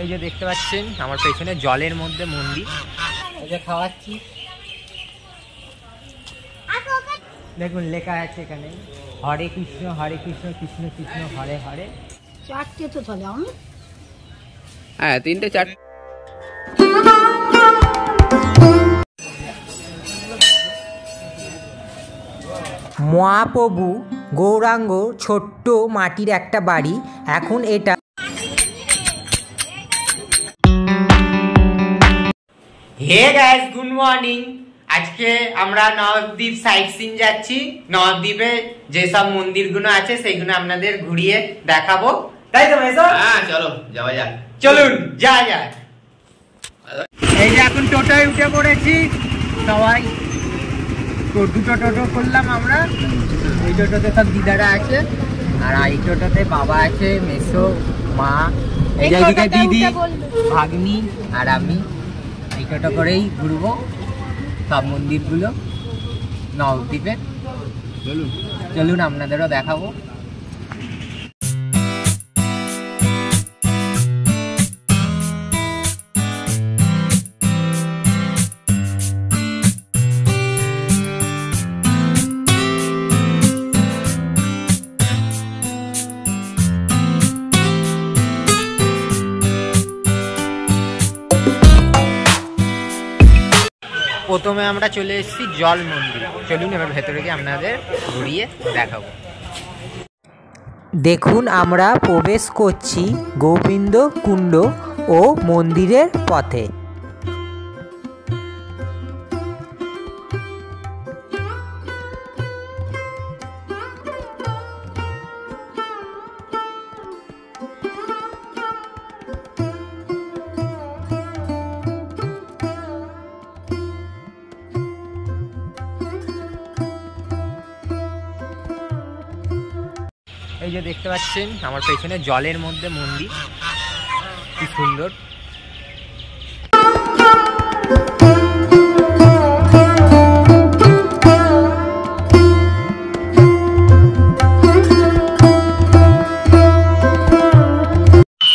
এই যে দেখতে পাচ্ছেন আমার পেছনে জলের মধ্যে মন্দির, এই যে খাওয়াচ্ছি। দেখুন লেখা আছে এখানে হরে কৃষ্ণ কৃষ্ণ কৃষ্ণ হরে হরে। চারটে তো চলে আমি, হ্যাঁ 3টে 4। মহাপ্রভু গৌরাঙ্গ ছোট্ট মাটির একটা বাড়ি, এখন এটা হে গাইস, গুড মর্নিং। আজকে আমরা নবদ্বীপ সাইট সিন যাচ্ছি। নবদ্বীপে যেসব মন্দিরগুলো আছে সেইগুলো আপনাদের ঘুরিয়ে দেখাবো, তাই তো মেসো? হ্যাঁ চলো যাওয়া যাক, চলুন যা যাক। এই যে এখন টোটোয় উঠে পড়েছি সবাই, তো দুটো টোটো করলাম আমরা। এই টোটোতে সব দিদারা আছে, আর এই টোটোতে বাবা আছে, মেসো, মা, এই জায়গায় দিদি, ভাগ্নি আর আমি। এই টোটো করেই ঘুরবো সব মন্দিরগুলো নবদ্বীপে। চলুন আপনাদেরও দেখাবো। প্রথমে আমরা চলে এসেছি জল মন্দির। চলুন এবার ভেতরে গিয়ে আপনাদের ঘুরিয়ে দেখাবো। দেখুন আমরা প্রবেশ করছি গোবিন্দ কুণ্ড ও মন্দিরের পথে। এই যে দেখতে পাচ্ছেন আমার পেছনে জলের মধ্যে মন্দির, কি সুন্দর।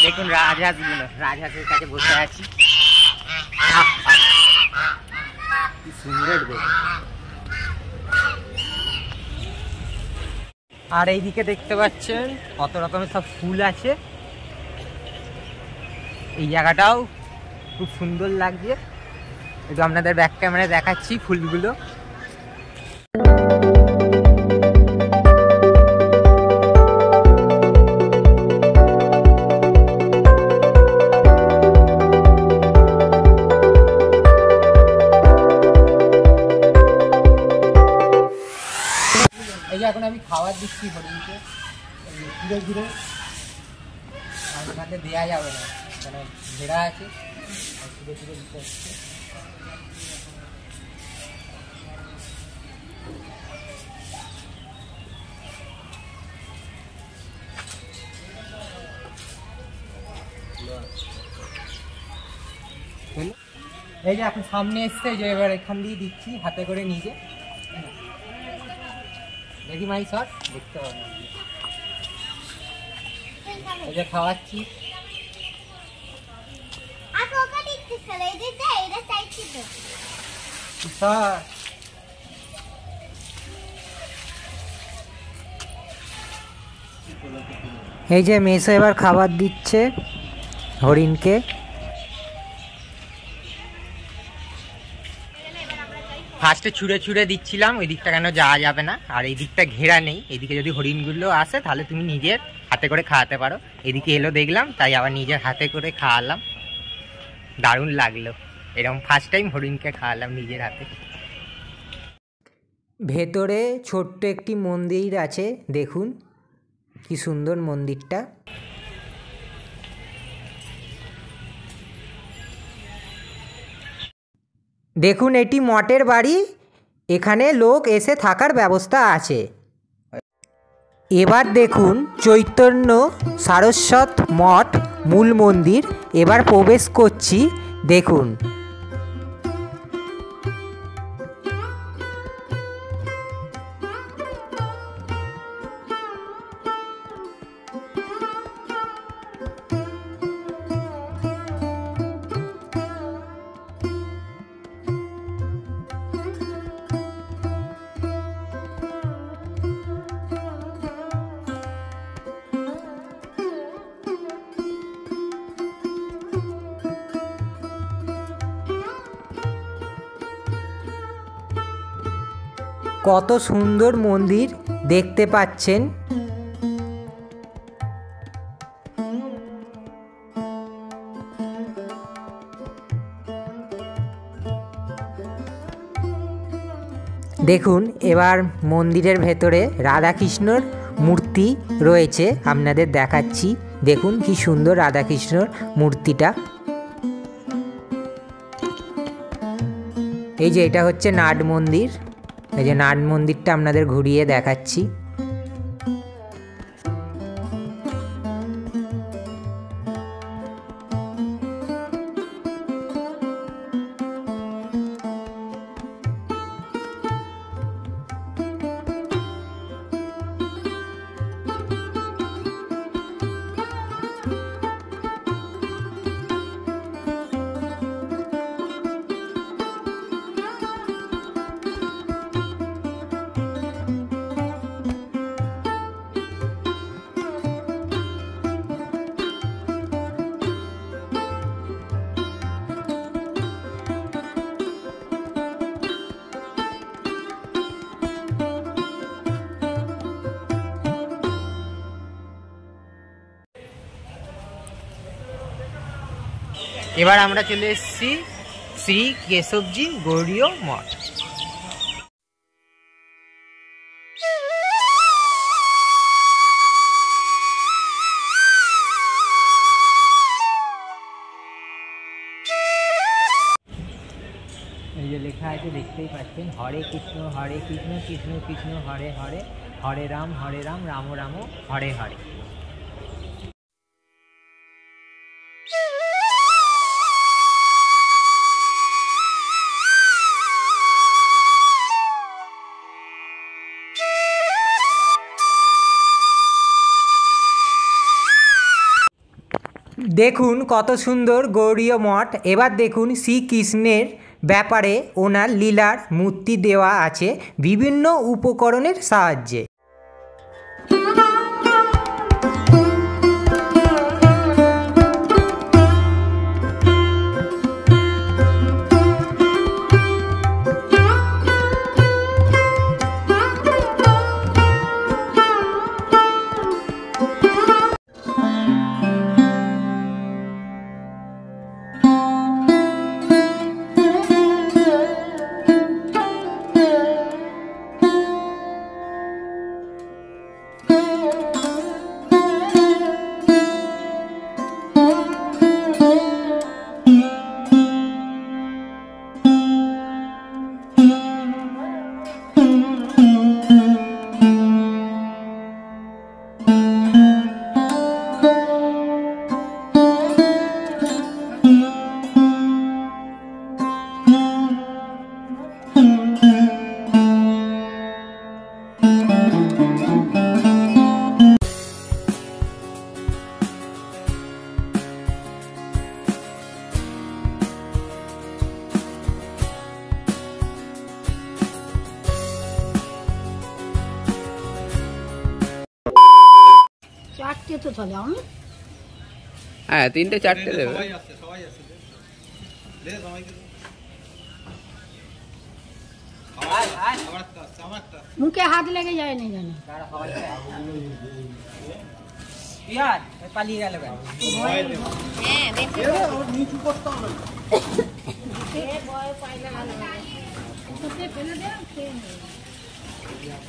দেখুন রাজহাঁসগুলো, রাজহাঁসের কাছে বসে আছি, কি সুন্দর দেখুন। আর এইদিকে দেখতে পাচ্ছেন কত রকমের সব ফুল আছে। এই জায়গাটাও খুব সুন্দর লাগছে, একটু আপনাদের ব্যাক ক্যামেরায় দেখাচ্ছি ফুলগুলো। এই যে এখন আমি খাবার দিচ্ছি হরিণকে, ঘুরে ঘুরে, আমাকে দেওয়া যাবে না, মানে ঘেরা আছে, ঘুরে ঘুরে দিতে হচ্ছে। এই যে এখন সামনে এসছে, যে এবার এখান দিয়ে দিচ্ছি হাতে করে নিজে। দেখি মাই শট দেখতে হবে, এই যে খাওয়াচ্ছি। এই যে মেসো এবার খাবার দিচ্ছে হরিণকে। ফার্স্টে ছুঁড়ে ছুঁড়ে দিচ্ছিলাম, ওই দিকটা কেন যাওয়া যাবে না, আর এই দিকটা ঘেরা নেই। এদিকে যদি হরিণগুলো আসে তাহলে তুমি নিজের হাতে করে খাওয়াতে পারো। এদিকে এলো দেখলাম, তাই আবার নিজের হাতে করে খাওয়ালাম। দারুণ লাগলো, এরকম ফার্স্ট টাইম হরিণকে খাওয়ালাম নিজের হাতে। ভেতরে ছোট্ট একটি মন্দির আছে, দেখুন কি সুন্দর মন্দিরটা। দেখুন এটি মঠের বাড়ি, এখানে লোক এসে থাকার ব্যবস্থা আছে। এবার দেখুন চৈতন্য সারস্বত মঠ মূল মন্দির, এবার প্রবেশ করছি, দেখুন। কত সুন্দর মন্দির দেখতে পাচ্ছেন। দেখুন এবার মন্দিরের ভেতরে রাধাকৃষ্ণর মূর্তি রয়েছে, আপনাদের দেখাচ্ছি। দেখুন কি সুন্দর রাধাকৃষ্ণর মূর্তিটা। এই যে এটা হচ্ছে নাট মন্দির, এই যে নাট মন্দিরটা আপনাদের ঘুরিয়ে দেখাচ্ছি। এবার আমরা চলে এসেছি শ্রী কেশবজি গৌড়ীয় মঠ। এই যে লেখা আছে দেখতেই পাচ্ছেন, হরে কৃষ্ণ কৃষ্ণ কৃষ্ণ হরে হরে, হরে রাম রাম রাম হরে হরে। দেখুন কত সুন্দর গৌড়ীয় মঠ। এবার দেখুন শ্রীকৃষ্ণের ব্যাপারে ওনার লীলার মূর্তি দেওয়া আছে বিভিন্ন উপকরণের সাহায্যে। চারটে তো চলে আমি। হ্যাঁ 3টে 4টে দেবে। মুখে হাত লেগে যায় না জানি। পালিয়ে গেল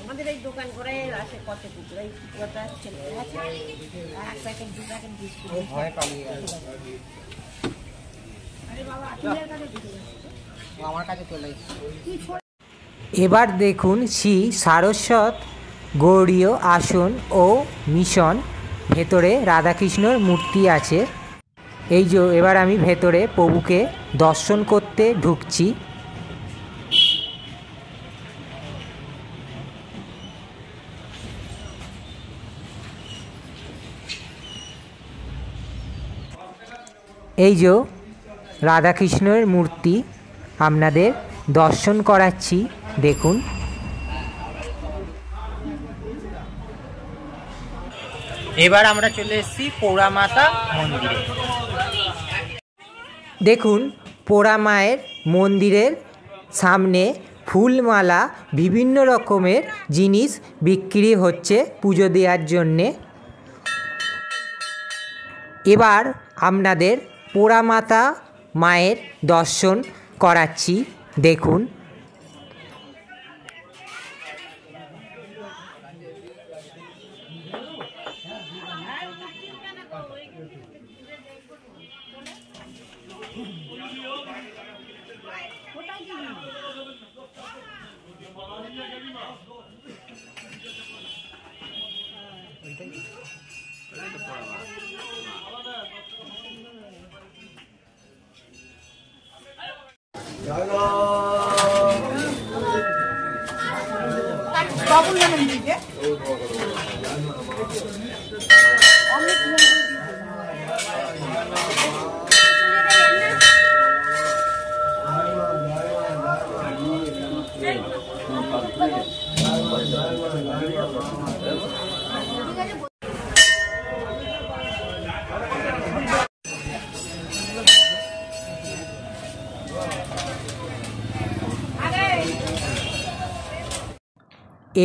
আমাদের এই দোকান করে আসে কত কুকুর, এই কুকুরটা ছেলে আছে, 1 প্যাকেট 2 প্যাকেট বিস্কুট ভয় পালিয়ে গেল। আরে বাবা আপনার কাছে দিতে যাচ্ছে, আমার কাছে চলে এসেছে। এবার দেখুন শ্রী সারস্বত গৌড়ীয় আসন ও মিশন, ভেতরে রাধাকৃষ্ণর মূর্তি আছে। এই যে এবার আমি ভেতরে প্রভুকে দর্শন করতে ঢুকছি। এই যে রাধাকৃষ্ণের মূর্তি আপনাদের দর্শন করাচ্ছি, দেখুন। এবার আমরা চলে এসেছি পোড়ামাতা মন্দিরে। দেখুন পোড়া মায়ের মন্দিরের সামনে ফুলমালা বিভিন্ন রকমের জিনিস বিক্রি হচ্ছে পুজো দেওয়ার জন্যে। এবার আপনাদের পোড়ামাতা মায়ের দর্শন করাচ্ছি, দেখুন।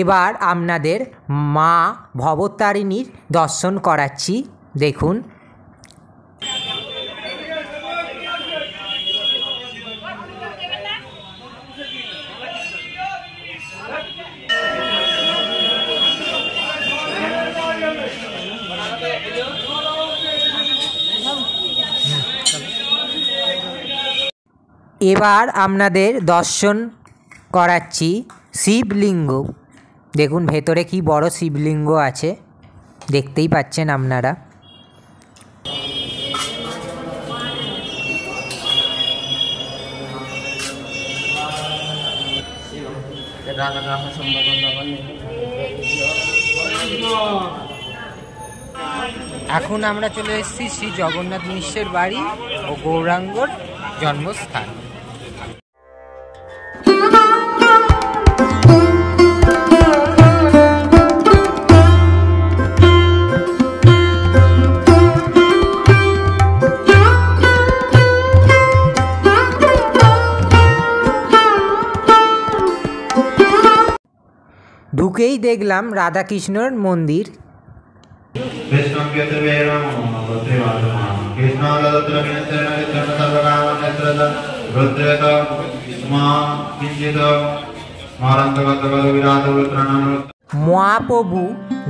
এবার আপনাদের মা ভবতারিণীর দর্শন করাচ্ছি, দেখুন। এবার আপনাদের দর্শন করাচ্ছি শিবলিঙ্গ, দেখুন ভেতরে কি বড় শিবলিঙ্গ আছে, দেখতেই পাচ্ছেন আপনারা। এখন আমরা চলে এসেছি শ্রী জগন্নাথ মিশ্রের বাড়ি ও গৌরাঙ্গর জন্মস্থান। ঢুকেই দেখলাম রাধাকৃষ্ণর মন্দির। মহাপ্রভু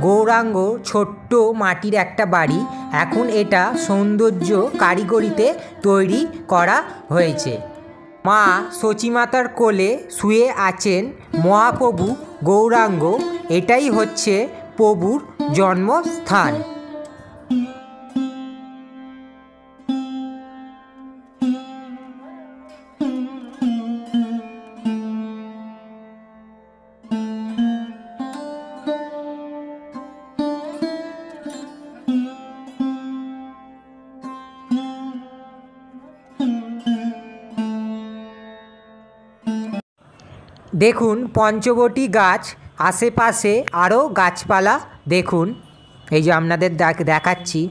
গৌরাঙ্গ ছোট্ট মাটির একটা বাড়ি, এখন এটা সৌন্দর্য কারিগরিতে তৈরি করা হয়েছে। মা সচিমাতার কোলে শুয়ে আছেন মহাপ্রভু গৌরাঙ্গ, এটাই হচ্ছে প্রভুর জন্মস্থান। দেখুন পঞ্চবটী গাছ, আশেপাশে আরও গাছপালা দেখুন, এই যে আপনাদের দেখাচ্ছি।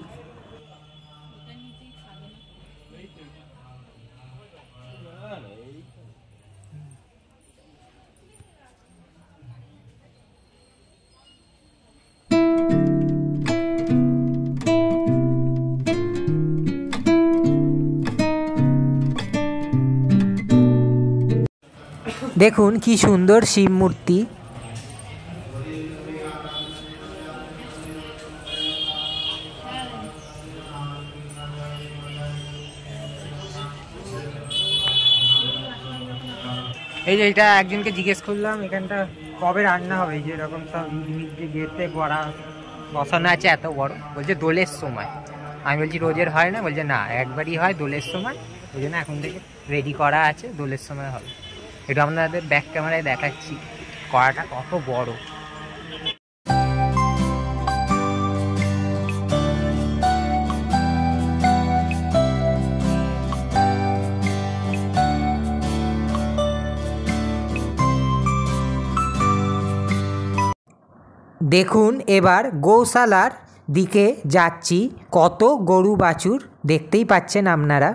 দেখুন কি সুন্দর শিব মূর্তি। এই যে এটা একজনকে জিজ্ঞেস করলাম এখানটা কবে রান্না হবে, এই যে এরকম সব গেতে বড়া বসানো আছে এত বড়, বলছে দোলের সময়। আমি বলছি রোজের হয় না, বলছে না একবারই হয় দোলের সময়, ওই জন্য এখন থেকে রেডি করা আছে, দোলের সময় হবে। এটা আপনাদের ব্যাক ক্যামেরায় দেখাচ্ছি কড়াটা কত বড়। দেখুন এবার গৌশালার দিকে যাচ্ছি, কত গরু বাছুর দেখতেই পাচ্ছেন আপনারা।